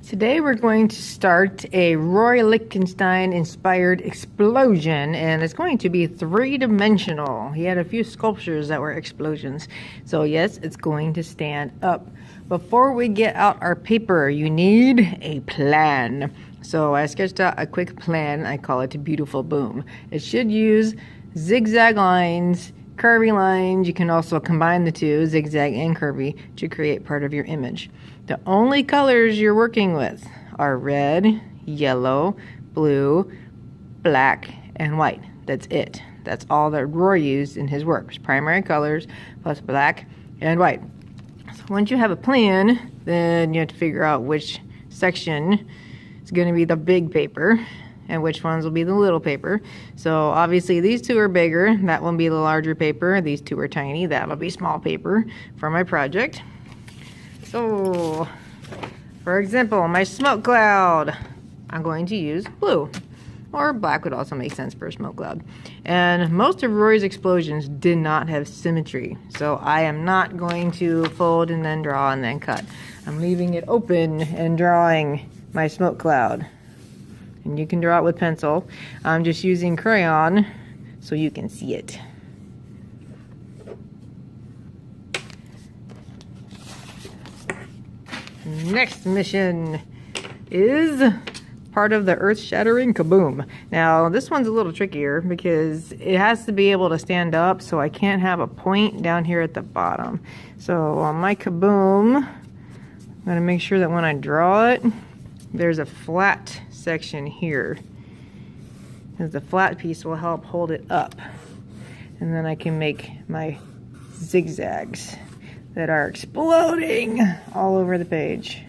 Today we're going to start a Roy Lichtenstein inspired explosion, and it's going to be three-dimensional. He had a few sculptures that were explosions. So yes, it's going to stand up. Before we get out our paper, you need a plan. So I sketched out a quick plan. I call it Beautiful Boom. It should use zigzag lines, curvy lines. You can also combine the two, zigzag and curvy, to create part of your image. The only colors you're working with are red, yellow, blue, black, and white. That's it. That's all that Roy used in his work. His primary colors plus black and white. So once you have a plan, then you have to figure out which section is going to be the big paper and which ones will be the little paper. So obviously these two are bigger. That one will be the larger paper. These two are tiny. That'll be small paper for my project. So, for example, my smoke cloud, I'm going to use blue, or black would also make sense for a smoke cloud. And most of Roy's explosions did not have symmetry, so I am not going to fold and then draw and then cut. I'm leaving it open and drawing my smoke cloud. And you can draw it with pencil. I'm just using crayon so you can see it. Next mission is part of the earth-shattering kaboom. Now, this one's a little trickier because it has to be able to stand up, so I can't have a point down here at the bottom. So on my kaboom, I'm going to make sure that when I draw it, there's a flat section here, because the flat piece will help hold it up. And then I can make my zigzags that are exploding all over the page.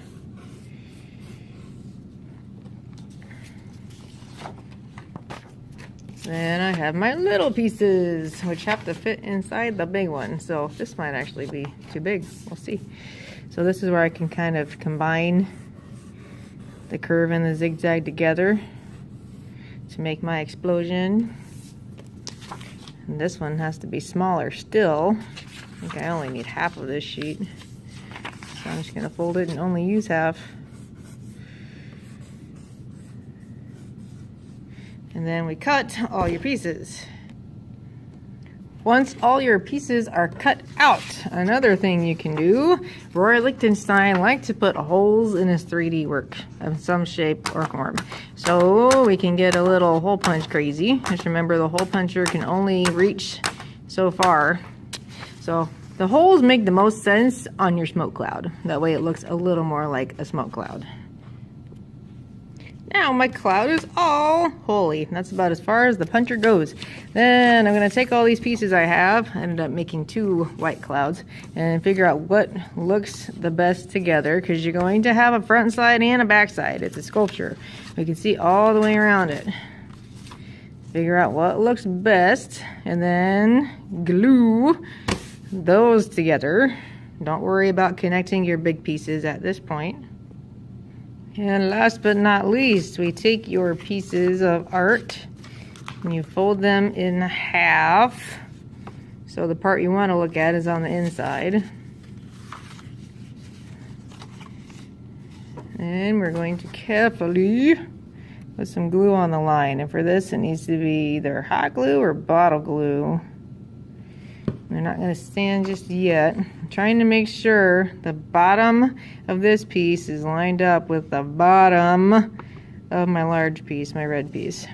Then I have my little pieces, which have to fit inside the big one. So this might actually be too big. We'll see. So this is where I can kind of combine the curve and the zigzag together to make my explosion. And this one has to be smaller still. I think I only need half of this sheet, so I'm just going to fold it and only use half. And then we cut all your pieces. Once all your pieces are cut out, another thing you can do, Roy Lichtenstein liked to put holes in his 3D work of some shape or form. So we can get a little hole punch crazy. Just remember, the hole puncher can only reach so far. So the holes make the most sense on your smoke cloud. That way it looks a little more like a smoke cloud. Now my cloud is all holy. That's about as far as the puncher goes. Then I'm going to take all these pieces I have. I ended up making 2 white clouds and figure out what looks the best together, because you're going to have a front side and a back side. It's a sculpture. We can see all the way around it. Figure out what looks best and then glue those together. Don't worry about connecting your big pieces at this point. And last but not least, we take your pieces of art and you fold them in half. So the part you want to look at is on the inside. And we're going to carefully put some glue on the line. And for this, it needs to be either hot glue or bottle glue. They're not going to stand just yet. I'm trying to make sure the bottom of this piece is lined up with the bottom of my large piece, my red piece.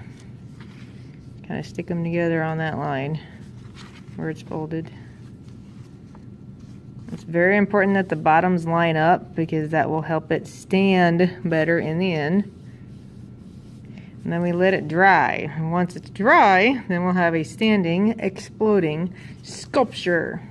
Kind of stick them together on that line where it's folded. It's very important that the bottoms line up, because that will help it stand better in the end. And then we let it dry. And once it's dry, then we'll have a standing, exploding sculpture.